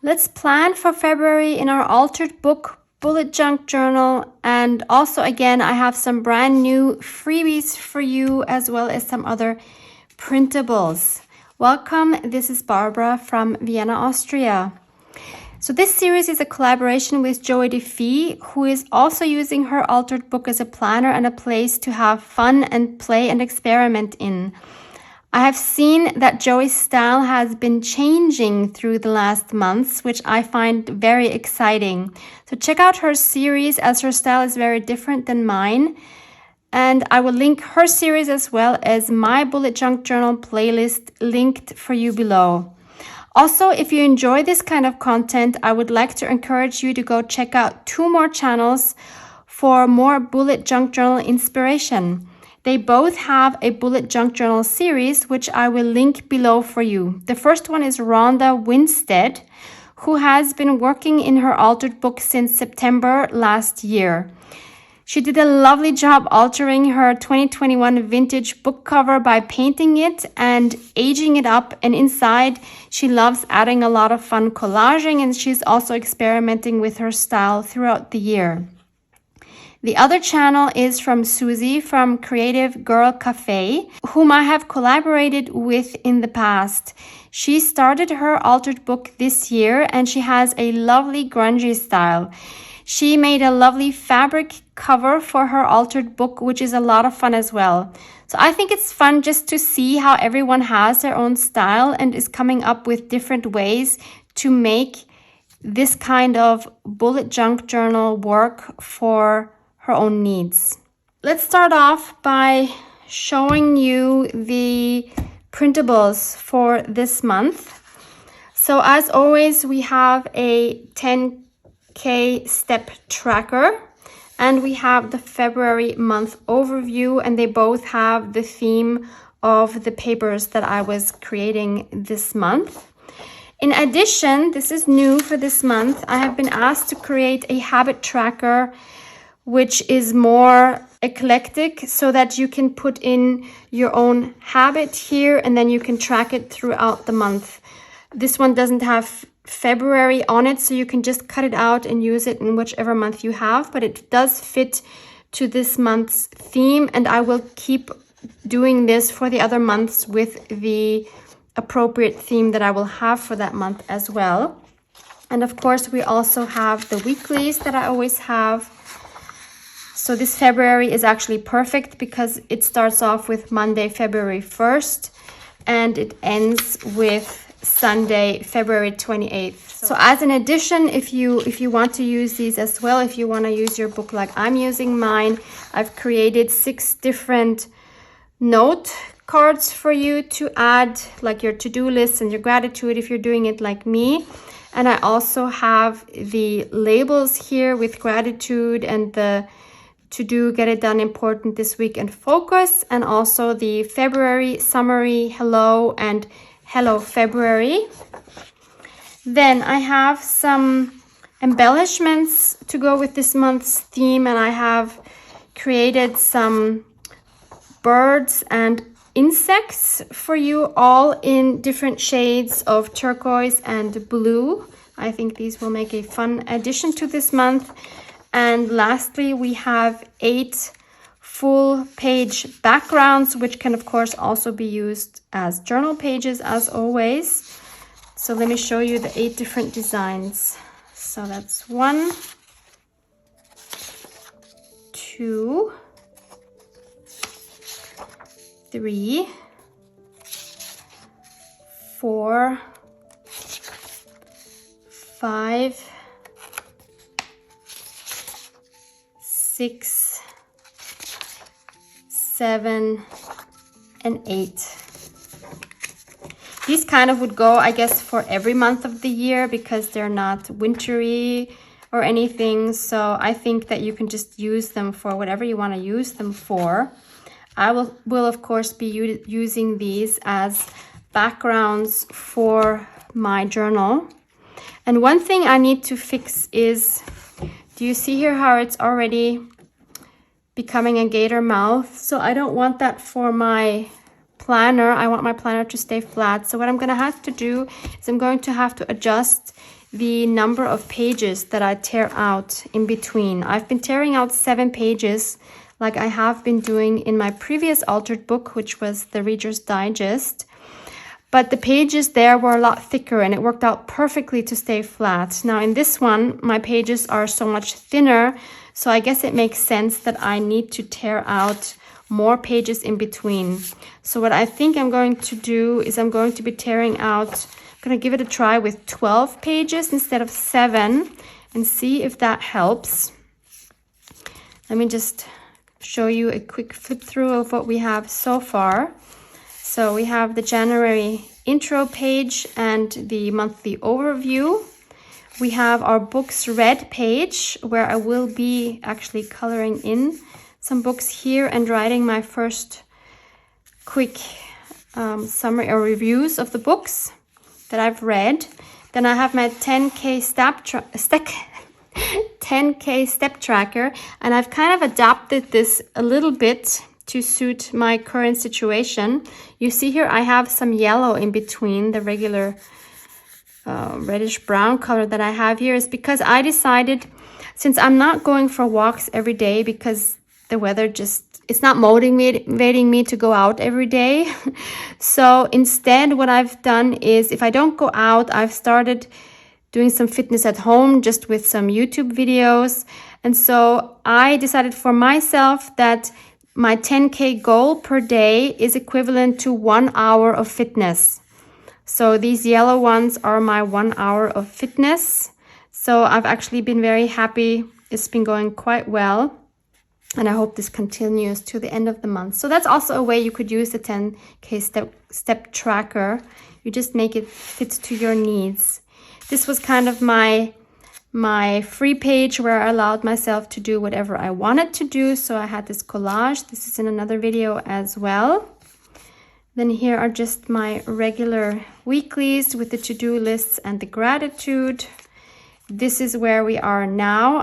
Let's plan for February in our altered book bullet junk journal. And also, again, I have some brand new freebies for you, as well as some other printables. Welcome, this is Barbara from Vienna, Austria. So this series is a collaboration with Joey DeFee, who is also using her altered book as a planner and a place to have fun and play and experiment in. I have seen that Joey's style has been changing through the last months, which I find very exciting. So check out her series, as her style is very different than mine. And I will link her series as well as my bullet junk journal playlist linked for you below. Also, if you enjoy this kind of content, I would like to encourage you to go check out 2 more channels for more bullet junk journal inspiration. They both have a bullet junk journal series, which I will link below for you. The first one is Rhonda Winstead, who has been working in her altered book since September last year. She did a lovely job altering her 2021 vintage book cover by painting it and aging it up. And inside, she loves adding a lot of fun collaging, and she's also experimenting with her style throughout the year. The other channel is from Susie from Creative Girl Cafe, whom I have collaborated with in the past. She started her altered book this year, and she has a lovely grungy style. She made a lovely fabric cover for her altered book, which is a lot of fun as well. So I think it's fun just to see how everyone has their own style and is coming up with different ways to make this kind of bullet junk journal work for her own needs. Let's start off by showing you the printables for this month. So as always, we have a 10K step tracker, and we have the February month overview, and they both have the theme of the papers that I was creating this month. In addition, this is new for this month, I have been asked to create a habit tracker which is more eclectic, so that you can put in your own habit here and then you can track it throughout the month. This one doesn't have February on it, so you can just cut it out and use it in whichever month you have, but it does fit to this month's theme, and I will keep doing this for the other months with the appropriate theme that I will have for that month as well. And of course, we also have the weeklies that I always have. So this February is actually perfect because it starts off with Monday, February 1st, and it ends with Sunday, February 28th. So as an addition, if you want to use these as well, if you want to use your book like I'm using mine, I've created 6 different note cards for you to add, like your to-do list and your gratitude if you're doing it like me. And I also have the labels here with gratitude and the to do, get it done, important this week, and focus, and also the February summary, hello, and hello February. Then I have some embellishments to go with this month's theme, and I have created some birds and insects for you, all in different shades of turquoise and blue. I think these will make a fun addition to this month. And lastly, we have 8 full page backgrounds, which can of course also be used as journal pages as always. So let me show you the 8 different designs. So that's 1, 2, 3, 4, 5, 6, 7, and 8. These kind of would go, I guess, for every month of the year because they're not wintry or anything. So I think that you can just use them for whatever you want to use them for. I will of course be using these as backgrounds for my journal. And one thing I need to fix is, do you see here how it's already becoming a gator mouth? So I don't want that for my planner. I want my planner to stay flat. So what I'm going to have to do is I'm going to have to adjust the number of pages that I tear out in between. I've been tearing out 7 pages like I have been doing in my previous altered book, which was the Reader's Digest. But the pages there were a lot thicker and it worked out perfectly to stay flat. Now in this one, my pages are so much thinner, so I guess it makes sense that I need to tear out more pages in between. So what I think I'm going to do is I'm going to be tearing out, I'm going to give it a try with 12 pages instead of 7 and see if that helps. Let me just show you a quick flip through of what we have so far. So we have the January intro page and the monthly overview. We have our books read page where I will be actually coloring in some books here and writing my first quick summary or reviews of the books that I've read. Then I have my 10K step tracker, and I've kind of adapted this a little bit to suit my current situation. You see here I have some yellow in between the regular reddish brown color that I have here. Is because I decided, since I'm not going for walks every day because the weather it's not motivating me to go out every day. So instead what I've done is, if I don't go out, I've started doing some fitness at home just with some YouTube videos. And so I decided for myself that my 10K goal per day is equivalent to 1 hour of fitness. So these yellow ones are my 1 hour of fitness. So I've actually been very happy. It's been going quite well. And I hope this continues to the end of the month. So that's also a way you could use the 10K step tracker. You just make it fit to your needs. This was kind of my free page where I allowed myself to do whatever I wanted to do. So I had this collage. This is in another video as well. Then here are just my regular weeklies with the to-do lists and the gratitude. This is where we are now.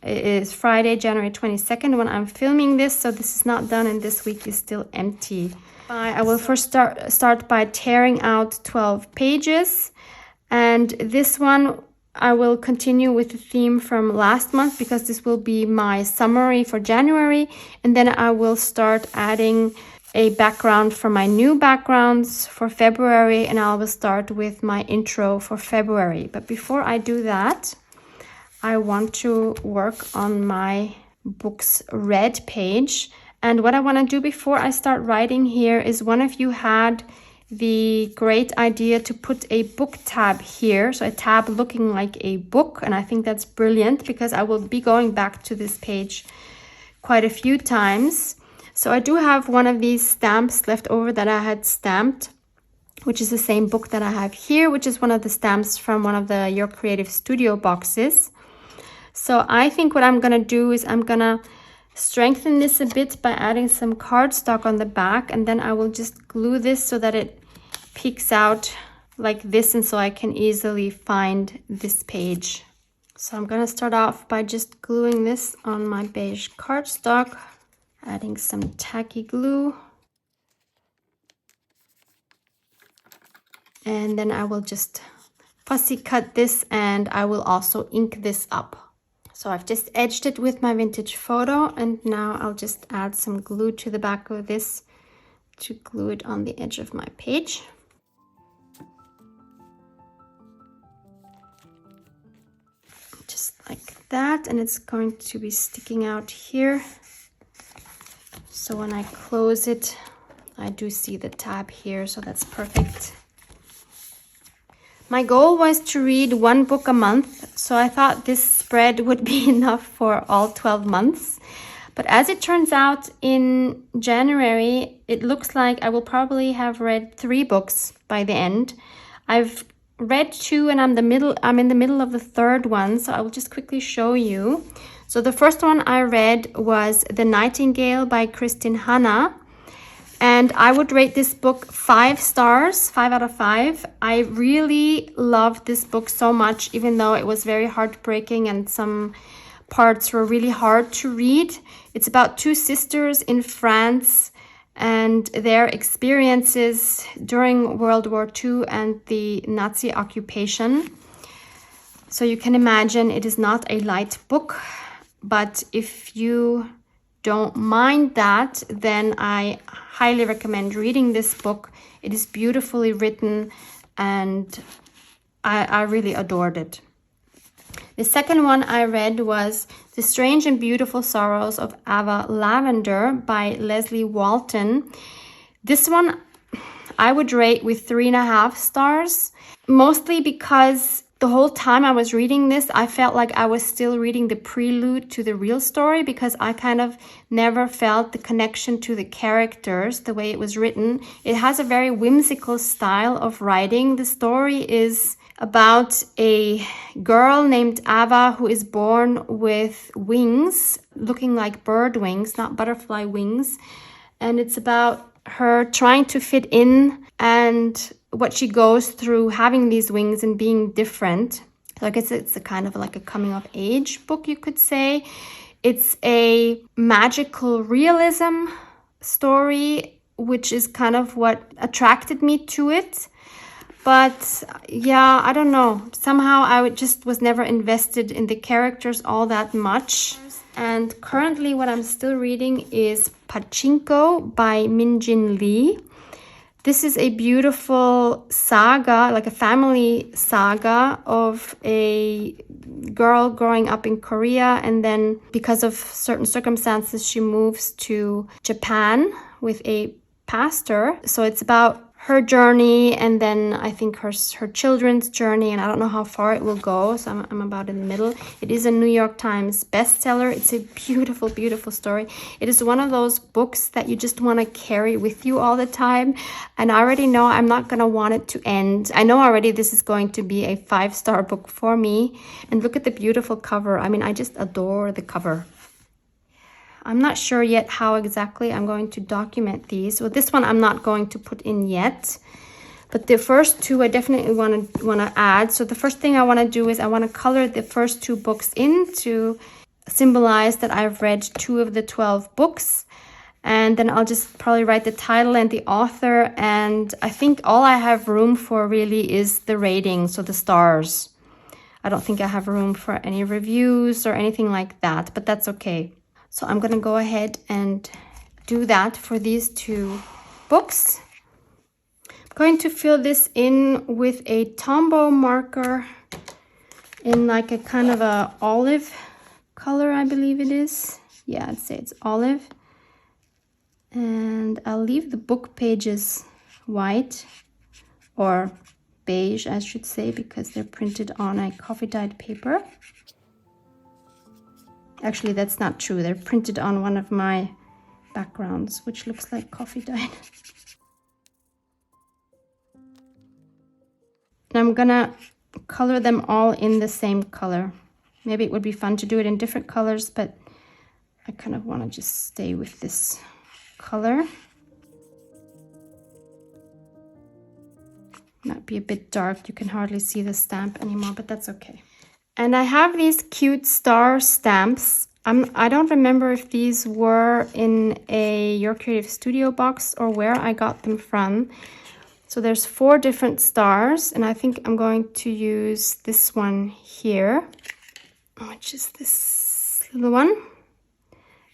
It is Friday, January 22nd when I'm filming this, so this is not done and this week is still empty. I will first start by tearing out 12 pages, and this one I will continue with the theme from last month because this will be my summary for January, and then I will start adding a background for my new backgrounds for February, and I will start with my intro for February. But before I do that, I want to work on my books read page. And what I want to do before I start writing here is, one of you had the great idea to put a book tab here. So a tab looking like a book. And I think that's brilliant because I will be going back to this page quite a few times. So I do have one of these stamps left over that I had stamped, which is the same book that I have here, which is one of the stamps from one of the Your Creative Studio boxes. So I think what I'm going to do is I'm going to strengthen this a bit by adding some cardstock on the back, and then I will just glue this so that it peeks out like this, and so I can easily find this page. So I'm going to start off by just gluing this on my beige cardstock, adding some tacky glue. And then I will just fussy cut this, and I will also ink this up. So I've just edged it with my vintage photo, and now I'll just add some glue to the back of this to glue it on the edge of my page. Just like that, and it's going to be sticking out here. So when I close it, I do see the tab here, so that's perfect. My goal was to read 1 book a month, so I thought this spread would be enough for all 12 months. But as it turns out, in January, it looks like I will probably have read 3 books by the end. I've read 2 and I'm in the middle of the 3rd one, so I will just quickly show you. So the first one I read was The Nightingale by Kristin Hanna. And I would rate this book 5 stars, 5 out of 5. I really loved this book so much, even though it was very heartbreaking and some parts were really hard to read. It's about 2 sisters in France and their experiences during World War II and the Nazi occupation. So you can imagine it is not a light book, but if you don't mind that, then I highly recommend reading this book. It is beautifully written and I really adored it. The second one I read was The Strange and Beautiful Sorrows of Ava Lavender by Leslie Walton. This one I would rate with 3.5 stars, mostly because the whole time I was reading this, I felt like I was still reading the prelude to the real story, because I kind of never felt the connection to the characters the way it was written. It has a very whimsical style of writing. The story is about a girl named Ava who is born with wings, looking like bird wings, not butterfly wings. And it's about her trying to fit in and what she goes through having these wings and being different. So I guess it's a kind of like a coming of age book, you could say. It's a magical realism story, which is kind of what attracted me to it. But yeah, I don't know. Somehow I just was never invested in the characters all that much. And currently what I'm still reading is Pachinko by Min-Jin Lee. This is a beautiful saga, like a family saga of a girl growing up in Korea, and then because of certain circumstances she moves to Japan with a pastor. So it's about her journey, and then I think her children's journey, and I don't know how far it will go, so I'm about in the middle. It is a New York Times bestseller. It's a beautiful, beautiful story. It is one of those books that you just want to carry with you all the time, and I already know I'm not going to want it to end. I know already this is going to be a 5-star book for me, and look at the beautiful cover. I mean, I just adore the cover. I'm not sure yet how exactly I'm going to document these. Well, this one I'm not going to put in yet, but the first two I definitely want to add. So the first thing I want to do is I want to color the first 2 books in to symbolize that I've read 2 of the 12 books. And then I'll just probably write the title and the author. And I think all I have room for really is the rating, so the stars. I don't think I have room for any reviews or anything like that, but that's okay. So I'm going to go ahead and do that for these 2 books. I'm going to fill this in with a Tombow marker in like a kind of a olive color, I believe it is. Yeah, I'd say it's olive. And I'll leave the book pages white, or beige, I should say, because they're printed on a coffee-dyed paper. Actually, that's not true. They're printed on one of my backgrounds, which looks like coffee dyed. And I'm gonna color them all in the same color. Maybe it would be fun to do it in different colors, but I kind of want to just stay with this color. Might be a bit dark. You can hardly see the stamp anymore, but that's okay. And I have these cute star stamps. I don't remember if these were in a Your Creative Studio box or where I got them from. So there's 4 different stars, and I think I'm going to use this one here, which is this little one.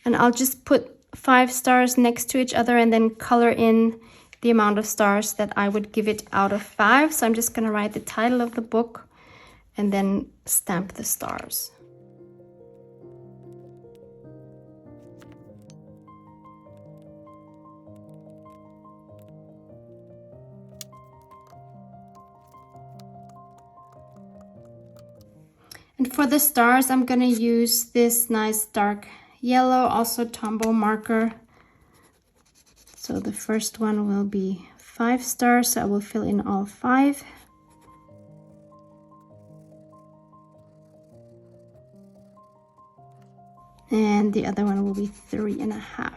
And I'll just put 5 stars next to each other and then color in the amount of stars that I would give it out of 5. So I'm just going to write the title of the book and then stamp the stars. And for the stars, I'm going to use this nice dark yellow, also Tombow marker. So the first one will be 5 stars, so I will fill in all 5. And the other one will be 3.5.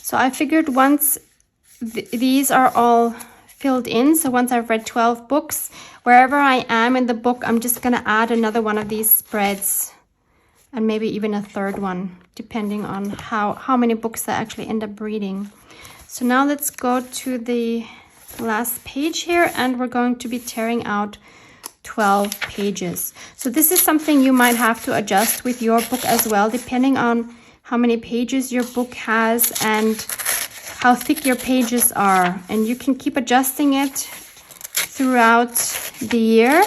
So I figured once these are all filled in, so once I've read 12 books, wherever I am in the book, I'm just going to add another one of these spreads, and maybe even a third one, depending on how many books I actually end up reading. So now let's go to the last page here, and we're going to be tearing out 12 pages. So this is something you might have to adjust with your book as well, depending on how many pages your book has and how thick your pages are. And you can keep adjusting it throughout the year,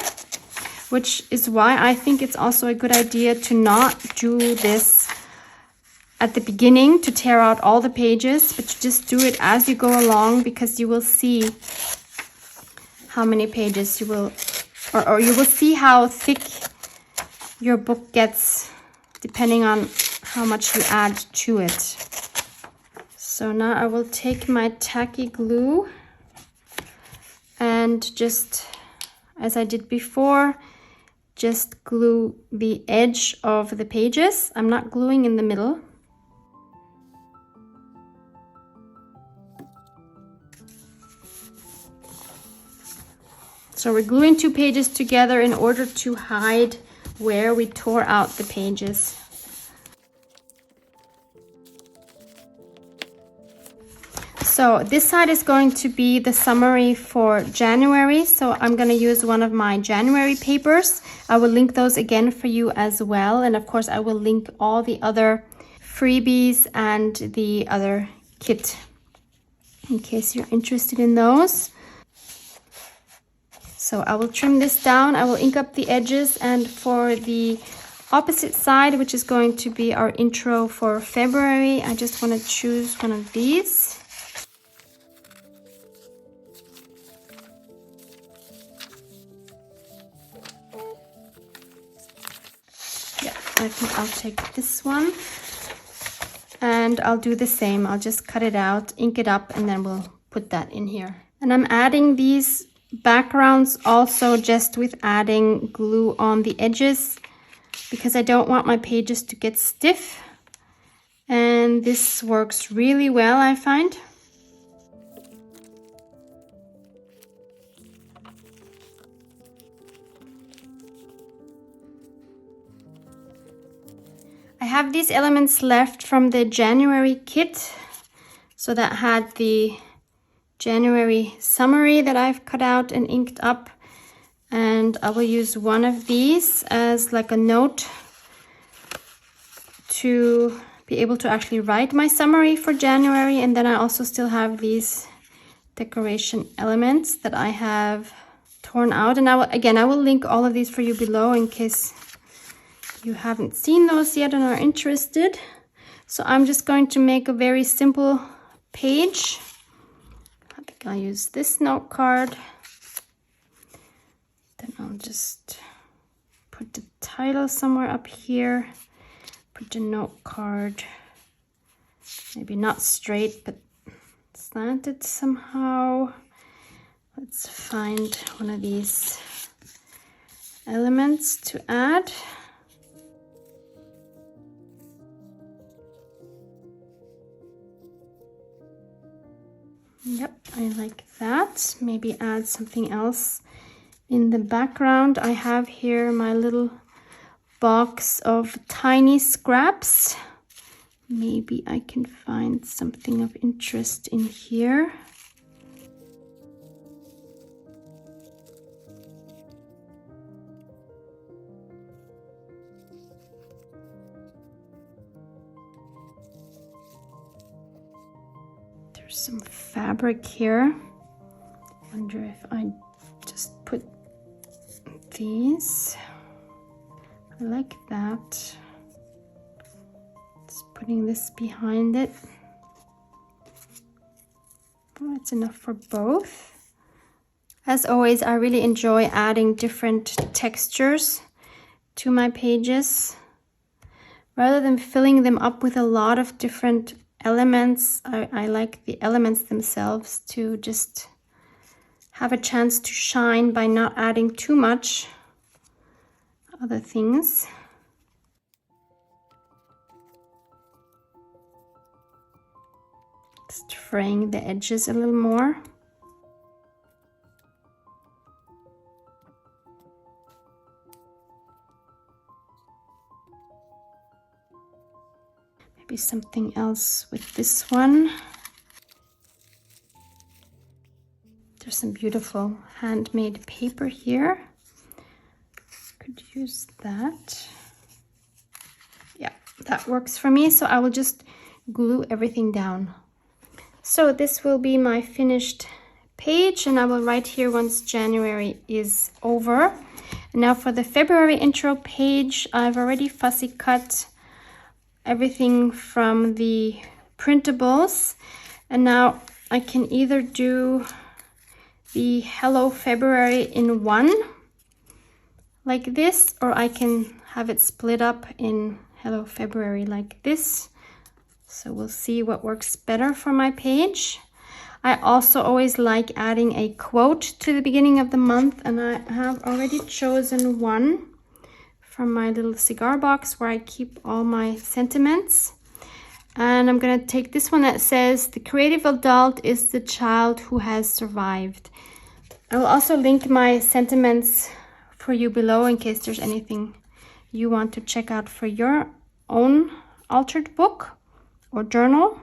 which is why I think it's also a good idea to not do this at the beginning to tear out all the pages, but to just do it as you go along, because you will see how many pages you will, or you will see how thick your book gets depending on how much you add to it. So now I will take my tacky glue and just, as I did before, just glue the edge of the pages. I'm not gluing in the middle. So we're gluing two pages together in order to hide where we tore out the pages. So this side is going to be the summary for January. So I'm going to use one of my January papers. I will link those again for you as well. And of course, I will link all the other freebies and the other kit in case you're interested in those. So I will trim this down, I will ink up the edges, and for the opposite side, which is going to be our intro for February, I just want to choose one of these. Yeah, I think I'll take this one. And I'll do the same, I'll just cut it out, ink it up, and then we'll put that in here. And I'm adding these backgrounds also just with adding glue on the edges, because I don't want my pages to get stiff, and this works really well, I find. I have these elements left from the January kit, so that had the January summary that I've cut out and inked up, and I will use one of these as like a note to be able to actually write my summary for January. And then I also still have these decoration elements that I have torn out, and I will link all of these for you below in case you haven't seen those yet and are interested. So I'm just going to make a very simple page. I think I'll use this note card. Then I'll just put the title somewhere up here. Put the note card, maybe not straight, but slanted somehow. Let's find one of these elements to add. Yep, I like that. Maybe add something else in the background. I have here my little box of tiny scraps. Maybe I can find something of interest in here. Some fabric here. Wonder if I just put these. I like that. Just putting this behind it. Oh, it's enough for both. As always, I really enjoy adding different textures to my pages. Rather than filling them up with a lot of different elements, I like the elements themselves to just have a chance to shine by not adding too much other things. Just fraying the edges a little more. Maybe something else with this one. There's some beautiful handmade paper here. Could use that. Yeah, that works for me. So I will just glue everything down. So this will be my finished page, and I will write here once January is over. And now for the February intro page, I've already fussy cut everything from the printables, and now I can either do the Hello February in one like this, or I can have it split up in Hello February like this. So we'll see what works better for my page. I also always like adding a quote to the beginning of the month, and I have already chosen one from my little cigar box where I keep all my sentiments. And I'm gonna take this one that says, "The creative adult is the child who has survived." I will also link my sentiments for you below in case there's anything you want to check out for your own altered book or journal.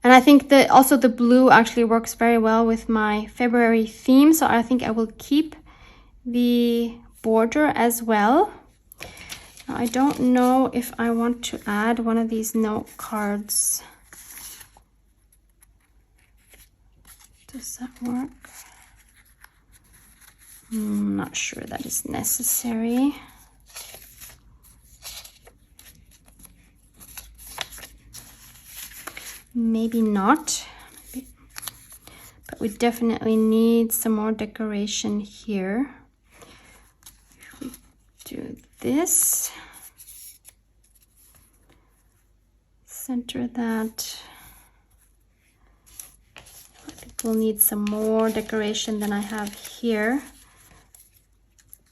And I think that also the blue actually works very well with my February theme, so I think I will keep the border as well. Now, I don't know if I want to add one of these note cards. Does that work? I'm not sure that is necessary. Maybe not, but we definitely need some more decoration here. If we do this, center that. I think we'll need some more decoration than I have here.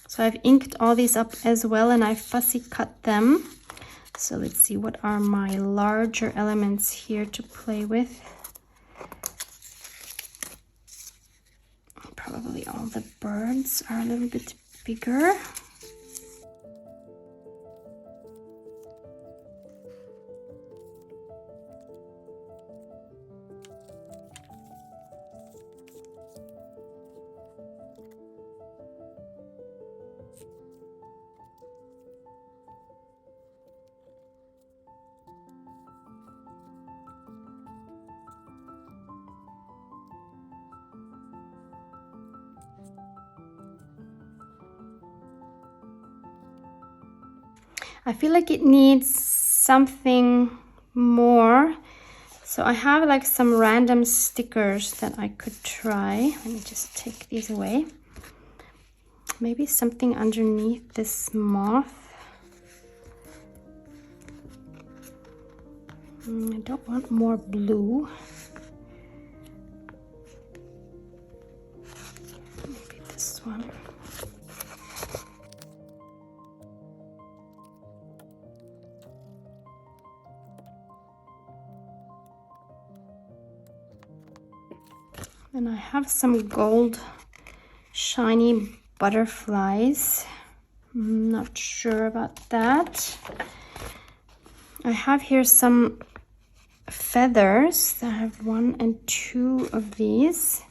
So I've inked all these up as well, and I fussy cut them. So let's see, what are my larger elements here to play with? Probably all the birds are a little bit bigger. I feel like it needs something more. So I have like some random stickers that I could try. Let me just take these away. Maybe something underneath this moth. I don't want more blue. Maybe this one. And I have some gold shiny butterflies. I'm not sure about that. I have here some feathers. I have 1 and 2 of these.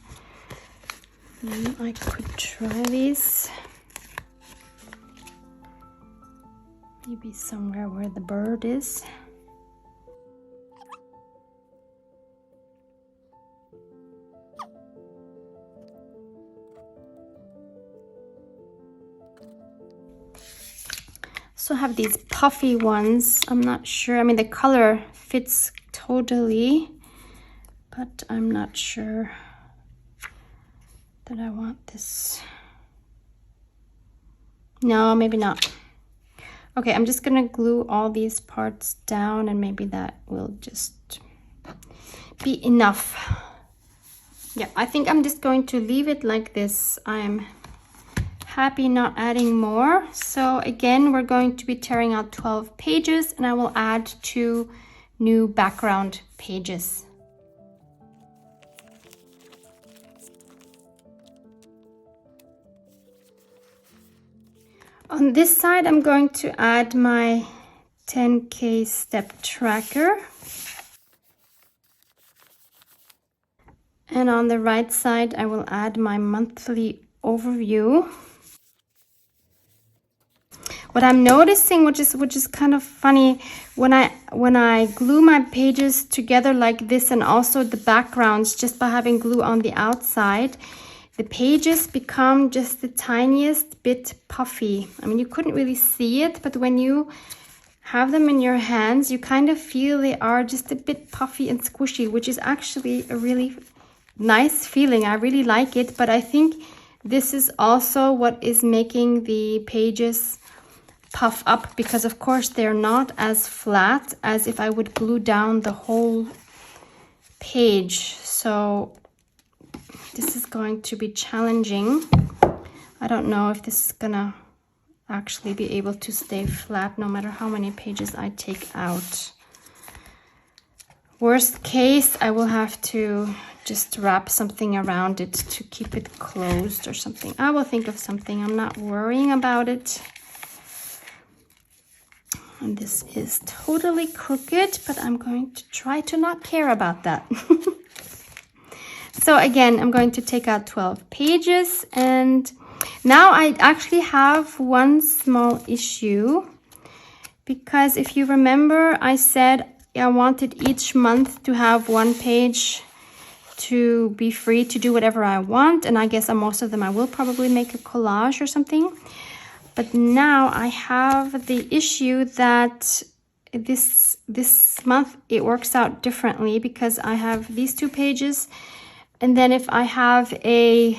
I could try these. Maybe somewhere where the bird is. So I have these puffy ones. I'm not sure. I mean, the color fits totally, but I'm not sure that I want this. No, maybe not. Okay, I'm just gonna glue all these parts down, and maybe that will just be enough. Yeah, I think I'm just going to leave it like this. I'm happy not adding more. So again, we're going to be tearing out 12 pages, and I will add 2 new background pages. On this side, I'm going to add my 10K step tracker. And then on the right side, I will add my monthly overview. What I'm noticing, which is kind of funny, when I glue my pages together like this, and also the backgrounds, just by having glue on the outside, the pages become just the tiniest bit puffy. I mean, you couldn't really see it, but when you have them in your hands, you kind of feel they are just a bit puffy and squishy, which is actually a really nice feeling. I really like it, but I think this is also what is making the pages puff up, because of course they're not as flat as if I would glue down the whole page. So this is going to be challenging. I don't know if this is gonna actually be able to stay flat no matter how many pages I take out. Worst case, I will have to just wrap something around it to keep it closed or something. I will think of something. I'm not worrying about it. And this is totally crooked, but I'm going to try to not care about that. So again, I'm going to take out 12 pages, and now I actually have one small issue, because if you remember, I said I wanted each month to have one page to be free to do whatever I want, and I guess on most of them I will probably make a collage or something. But now I have the issue that this month it works out differently, because I have these 2 pages, and then if I have a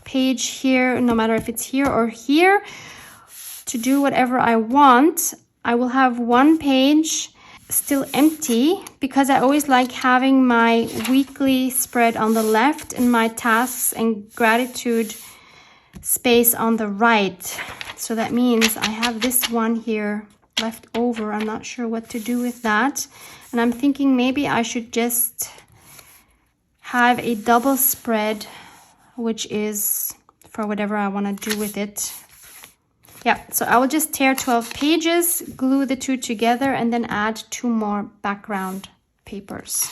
page here, no matter if it's here or here, to do whatever I want, I will have one page still empty, because I always like having my weekly spread on the left and my tasks and gratitude space on the right. So that means I have this one here left over. I'm not sure what to do with that. And I'm thinking maybe I should just have a double spread, which is for whatever I want to do with it. Yeah, so I will just tear 12 pages, glue the 2 together, and then add 2 more background papers.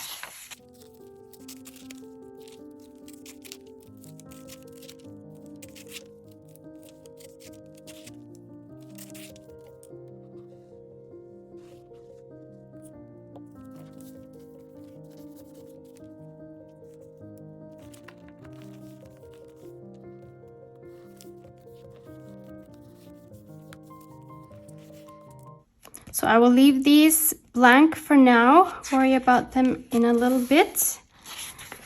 So I will leave these blank for now, worry about them in a little bit,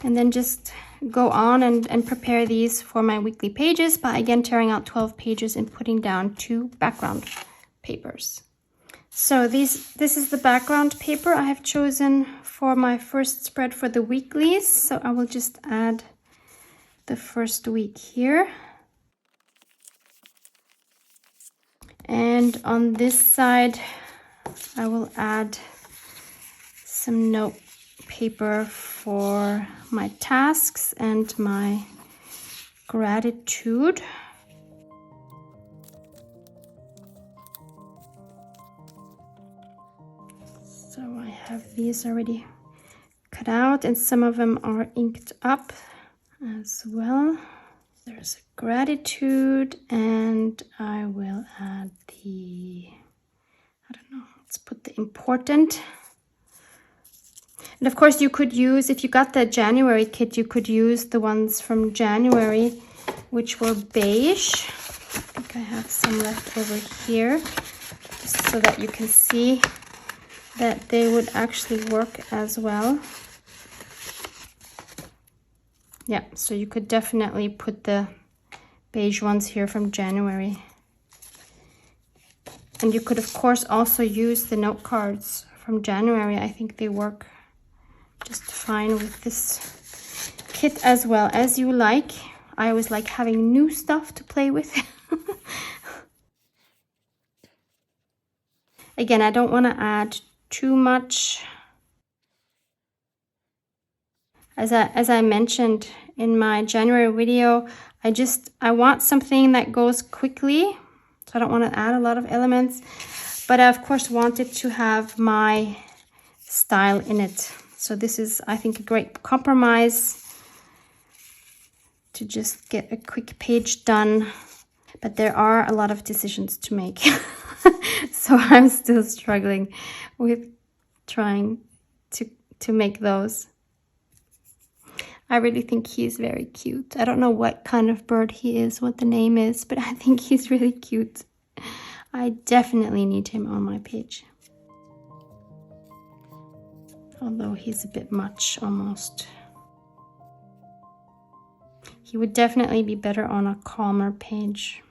and then just go on and prepare these for my weekly pages by again tearing out 12 pages and putting down 2 background papers. So this is the background paper I have chosen for my first spread for the weeklies. So I will just add the first week here. And on this side, I will add some note paper for my tasks and my gratitude. So I have these already cut out, and some of them are inked up as well. There's a gratitude, and I will add the, I don't know, let's put the important. And of course you could use, if you got the January kit, you could use the ones from January, which were beige. I think I have some left over here, just so that you can see that they would actually work as well. Yeah, so you could definitely put the beige ones here from January. And you could, of course, also use the note cards from January. I think they work just fine with this kit as well, as you like. I always like having new stuff to play with. Again, I don't want to add too much. As I mentioned in my January video, I want something that goes quickly. So I don't want to add a lot of elements, but I of course wanted to have my style in it. So this is, I think, a great compromise. to just get a quick page done. But there are a lot of decisions to make. So I'm still struggling with trying to make those. I really think he's very cute. I don't know what kind of bird he is, what the name is, but I think he's really cute. I definitely need him on my page. Although he's a bit much almost. He would definitely be better on a calmer page.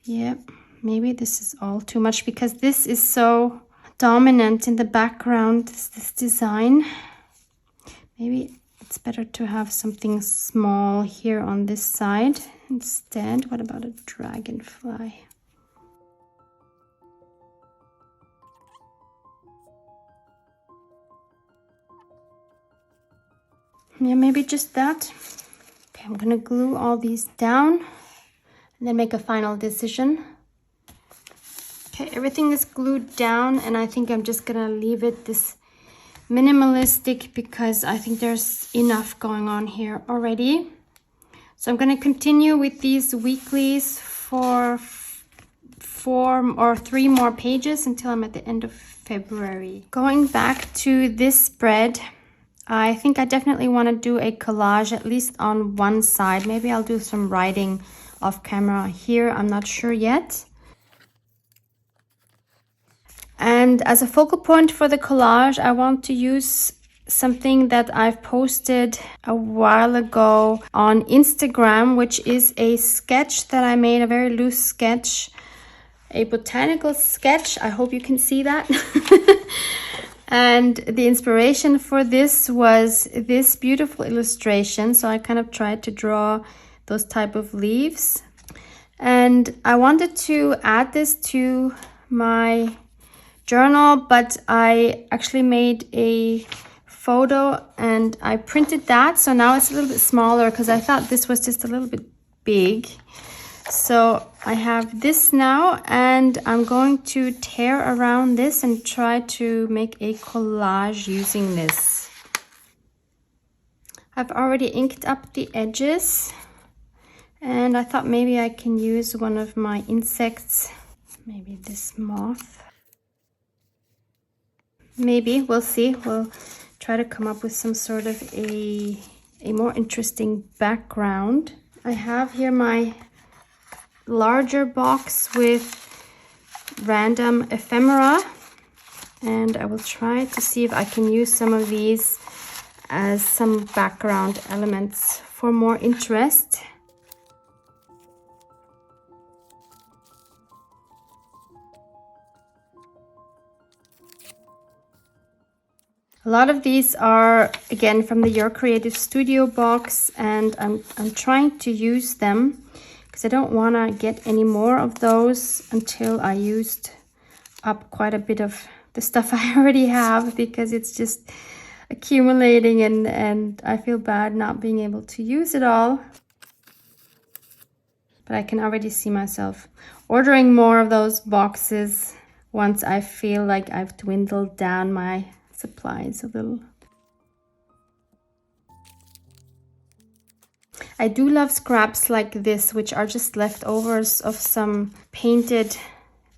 Yep, maybe this is all too much because this is so dominant in the background, this design. Maybe it's better to have something small here on this side instead. What about a dragonfly? Yeah, maybe just that. Okay, I'm gonna glue all these down and then make a final decision. Okay, everything is glued down and I think I'm just gonna leave it this minimalistic because I think there's enough going on here already. So I'm gonna continue with these weeklies for 4 or 3 more pages until I'm at the end of February. Going back to this spread, I think I definitely want to do a collage at least on one side. Maybe I'll do some writing off camera here. I'm not sure yet. And as a focal point for the collage, I want to use something that I've posted a while ago on Instagram, which is a sketch that I made, a very loose sketch, a botanical sketch. I hope you can see that. And the inspiration for this was this beautiful illustration. So I kind of tried to draw those type of leaves. And I wanted to add this to my journal, but I actually made a photo and I printed that. So now it's a little bit smaller because I thought this was just a little bit big. So I have this now and I'm going to tear around this and try to make a collage using this. I've already inked up the edges and I thought maybe I can use one of my insects, maybe this moth. Maybe, we'll see. We'll try to come up with some sort of a more interesting background. I have here my larger box with random ephemera and I will try to see if I can use some of these as some background elements for more interest. A lot of these are again from the Your Creative Studio box and I'm trying to use them because I don't want to get any more of those until I used up quite a bit of the stuff I already have, because it's just accumulating and I feel bad not being able to use it all. But I can already see myself ordering more of those boxes once I feel like I've dwindled down my supplies a little. I do love scraps like this, which are just leftovers of some painted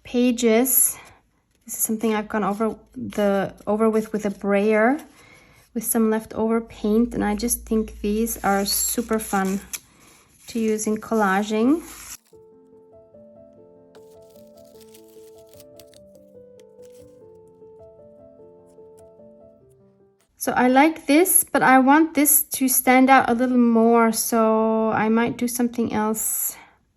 pages. This is something I've gone over with a brayer with some leftover paint, and I just think these are super fun to use in collaging. So I like this, but I want this to stand out a little more, so I might do something else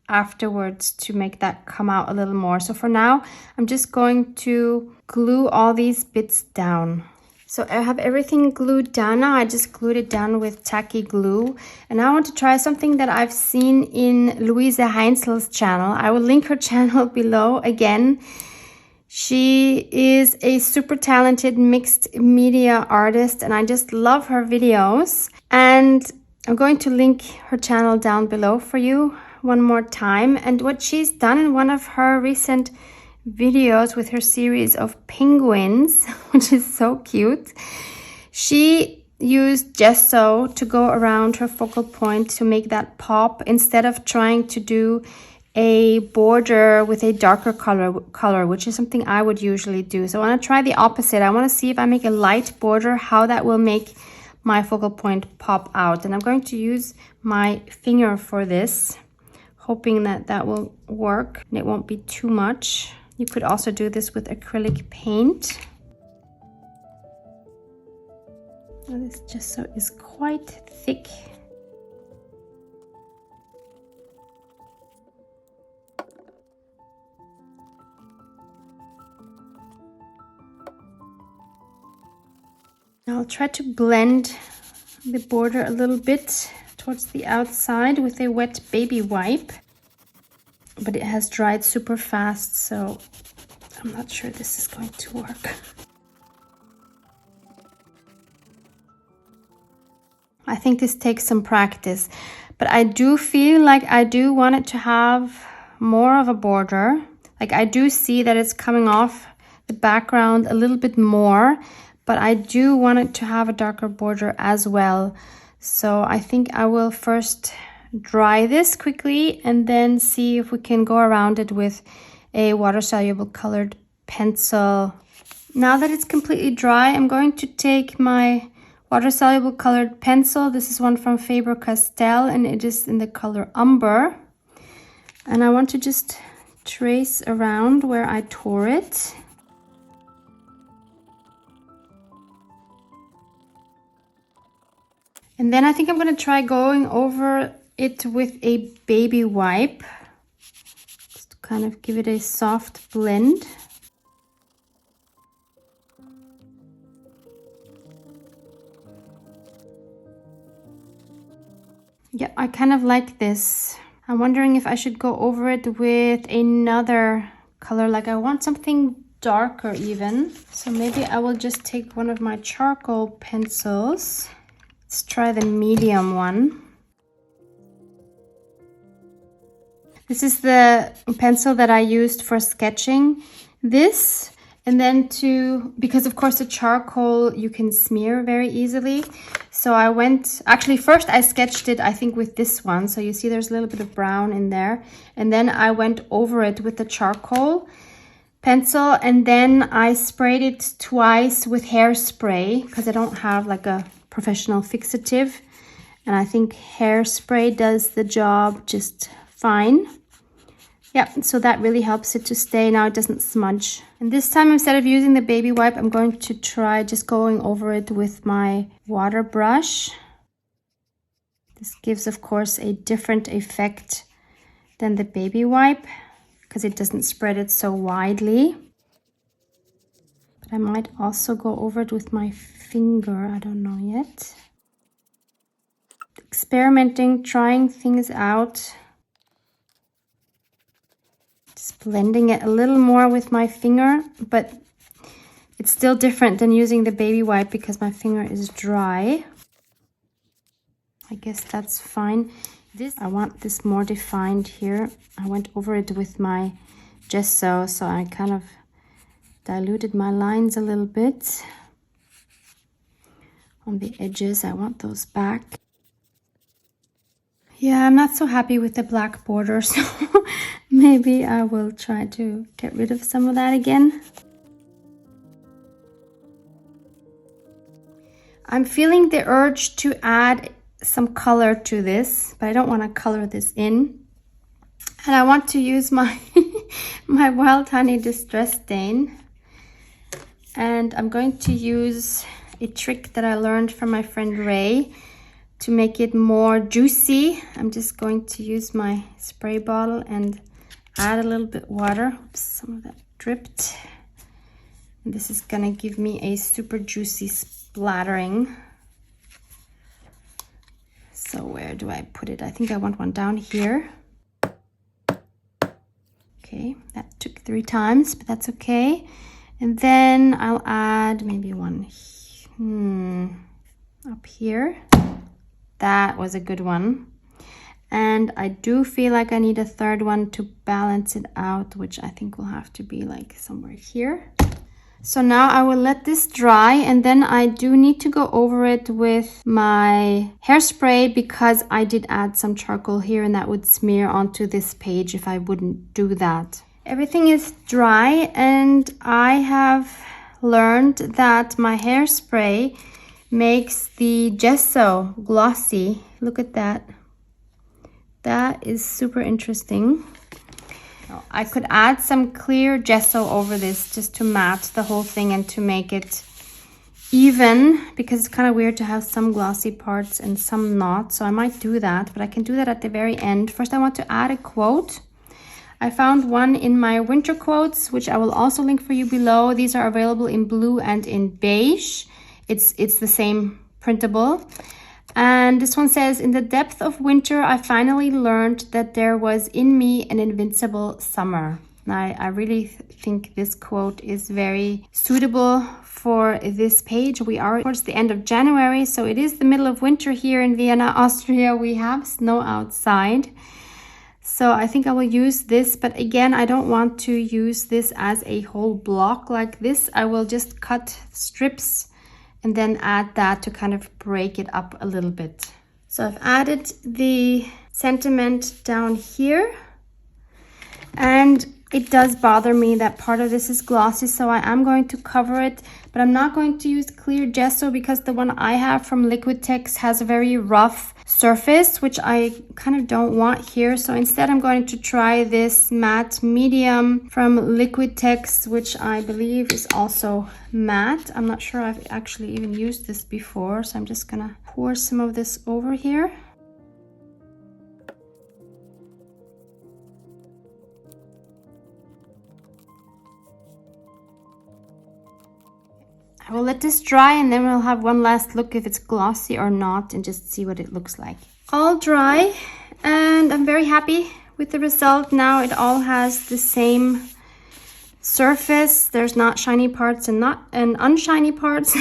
afterwards to make that come out a little more. So for now, I'm just going to glue all these bits down. So I have everything glued down now. I just glued it down with tacky glue. And I want to try something that I've seen in Louise Heinzel's channel. I will link her channel below again. She is a super talented mixed media artist and I just love her videos. And I'm going to link her channel down below for you one more time. And what she's done in one of her recent videos with her series of penguins, which is so cute, she used gesso to go around her focal point to make that pop, instead of trying to do a border with a darker color, which is something I would usually do. So I want to try the opposite. I want to see if I make a light border, how that will make my focal point pop out. And I'm going to use my finger for this, hoping that that will work and it won't be too much. You could also do this with acrylic paint. Now this gesso is quite thick. I'll try to blend the border a little bit towards the outside with a wet baby wipe, but it has dried super fast, so I'm not sure this is going to work. I think this takes some practice, but I do feel like I do want it to have more of a border. Like I do see that it's coming off the background a little bit more, but I do want it to have a darker border as well. So I think I will first dry this quickly and then see if we can go around it with a water-soluble colored pencil. Now that it's completely dry, I'm going to take my water-soluble colored pencil. This is one from Faber-Castell and it is in the color Umber. And I want to just trace around where I tore it. And then I think I'm going to try going over it with a baby wipe, just to kind of give it a soft blend. Yeah, I kind of like this. I'm wondering if I should go over it with another color, like I want something darker even. So maybe I will just take one of my charcoal pencils. Let's try the medium one. This is the pencil that I used for sketching this. And then because of course the charcoal you can smear very easily. So I went, actually first I sketched it, I think with this one. So you see there's a little bit of brown in there. And then I went over it with the charcoal pencil. And then I sprayed it twice with hairspray because I don't have like a professional fixative. And I think hairspray does the job just fine. Yeah, so that really helps it to stay. Now it doesn't smudge. And this time, instead of using the baby wipe, I'm going to try just going over it with my water brush. This gives, of course, a different effect than the baby wipe because it doesn't spread it so widely. But I might also go over it with my finger. I don't know yet. Experimenting, trying things out. Just blending it a little more with my finger, but it's still different than using the baby wipe because my finger is dry. I guess that's fine. I want this more defined here. I went over it with my gesso, so I kind of diluted my lines a little bit. On the edges, I want those back. Yeah, I'm not so happy with the black border, so maybe I will try to get rid of some of that again. I'm feeling the urge to add some color to this, but I don't want to color this in. And I want to use my my Wild Honey Distress Stain. And I'm going to use a trick that I learned from my friend Ray to make it more juicy. I'm just going to use my spray bottle and add a little bit water. Oops, some of that dripped. And this is gonna give me a super juicy splattering. So where do I put it? I think I want one down here. Okay, that took 3 times, but that's okay. And then I'll add maybe one up here. That was a good one. And I do feel like I need a third one to balance it out, which I think will have to be like somewhere here. So now I will let this dry, and then I do need to go over it with my hairspray because I did add some charcoal here and that would smear onto this page if I wouldn't do that. Everything is dry, and I have learned that my hairspray makes the gesso glossy. Look at that. That is super interesting. I could add some clear gesso over this just to matte the whole thing and to make it even, because it's kind of weird to have some glossy parts and some not. So I might do that, but I can do that at the very end. First, I want to add a quote. I found one in my winter quotes, which I will also link for you below. These are available in blue and in beige. It's the same printable. And this one says, in the depth of winter, I finally learned that there was in me an invincible summer. And I really think this quote is very suitable for this page. We are towards the end of January, so it is the middle of winter here in Vienna, Austria. We have snow outside. So I think I will use this, but again, I don't want to use this as a whole block like this. I will just cut strips and then add that to kind of break it up a little bit. So I've added the sentiment down here, and it does bother me that part of this is glossy, so I am going to cover it, but I'm not going to use clear gesso because the one I have from Liquitex has a very rough surface, which I kind of don't want here. So instead I'm going to try this matte medium from Liquitex, which I believe is also matte. I'm not sure I've actually even used this before, so I'm just gonna pour some of this over here. I will let this dry, and then we'll have one last look if it's glossy or not and just see what it looks like. All dry, and I'm very happy with the result. Now it all has the same surface. There's not shiny parts and unshiny parts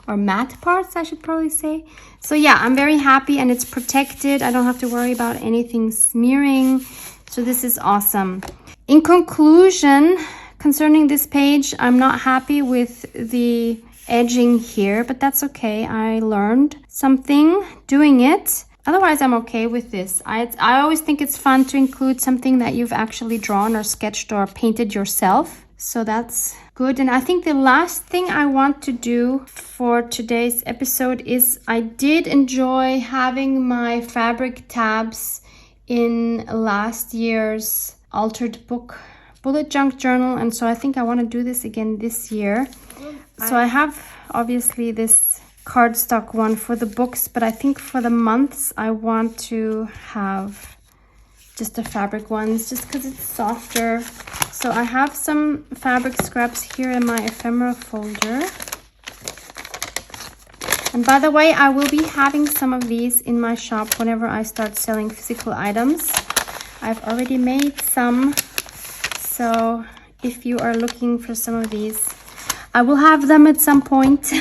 or matte parts, I should probably say. So yeah, I'm very happy, and it's protected. I don't have to worry about anything smearing. So this is awesome. In conclusion, concerning this page, I'm not happy with the edging here, but that's okay. I learned something doing it. Otherwise, I'm okay with this. I always think it's fun to include something that you've actually drawn or sketched or painted yourself. So that's good. And I think the last thing I want to do for today's episode is I did enjoy having my fabric tabs in last year's altered book bullet junk journal, and so I think I want to do this again this year. So I have obviously this cardstock one for the books, but I think for the months I want to have just the fabric ones just because it's softer. So I have some fabric scraps here in my ephemera folder. And by the way, I will be having some of these in my shop whenever I start selling physical items. I've already made some. So if you are looking for some of these, I will have them at some point.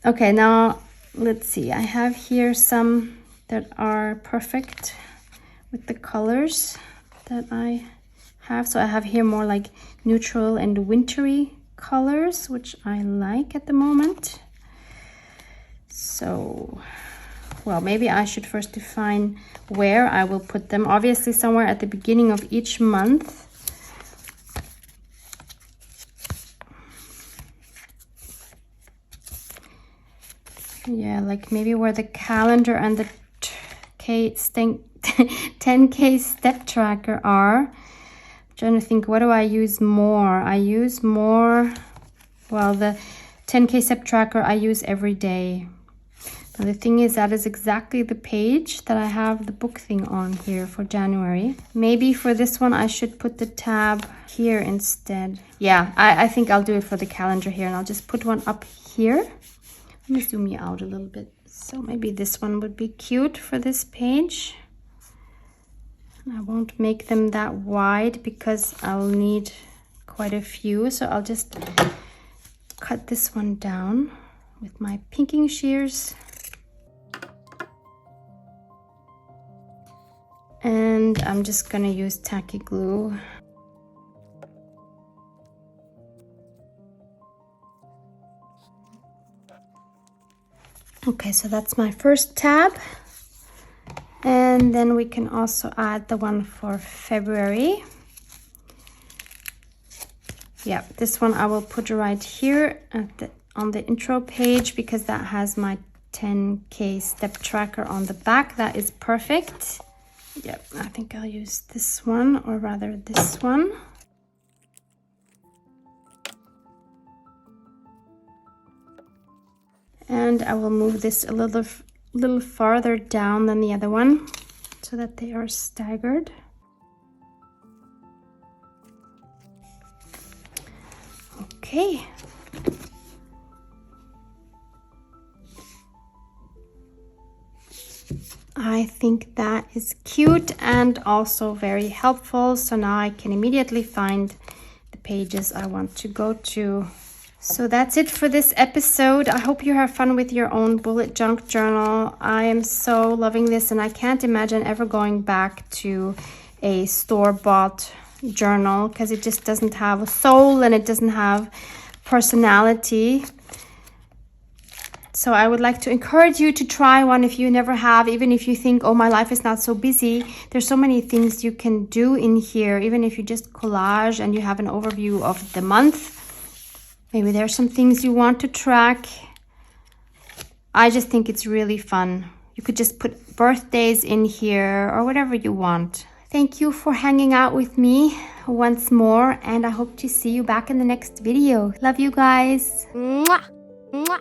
Okay, now let's see. I have here some that are perfect with the colors that I have. So I have here more like neutral and wintry colors, which I like at the moment. So, well, maybe I should first define where I will put them. Obviously somewhere at the beginning of each month. Yeah, like maybe where the calendar and the 10K step tracker are. I'm trying to think, what do I use more? I use more, well, the 10K step tracker I use every day. Now the thing is, that is exactly the page that I have the book thing on here for January. Maybe for this one I should put the tab here instead. Yeah, I think I'll do it for the calendar here, and I'll just put one up here. Let me zoom you out a little bit. So maybe this one would be cute for this page. I won't make them that wide because I'll need quite a few. So I'll just cut this one down with my pinking shears. And I'm just gonna use tacky glue. Okay, so that's my first tab. And then we can also add the one for February. Yeah, this one I will put right here on the intro page because that has my 10K step tracker on the back. That is perfect. Yep, I think I'll use this one, or rather this one. And I will move this a little farther down than the other one so that they are staggered. Okay. I think that is cute and also very helpful. So now I can immediately find the pages I want to go to. So that's it for this episode. I hope you have fun with your own bullet junk journal. I am so loving this, and I can't imagine ever going back to a store-bought journal because it just doesn't have a soul and it doesn't have personality. So I would like to encourage you to try one if you never have, even if you think, oh, my life is not so busy. There's so many things you can do in here, even if you just collage and you have an overview of the month. Maybe there's some things you want to track. I just think it's really fun. You could just put birthdays in here or whatever you want. Thank you for hanging out with me once more, and I hope to see you back in the next video. Love you guys. Mwah. Mwah.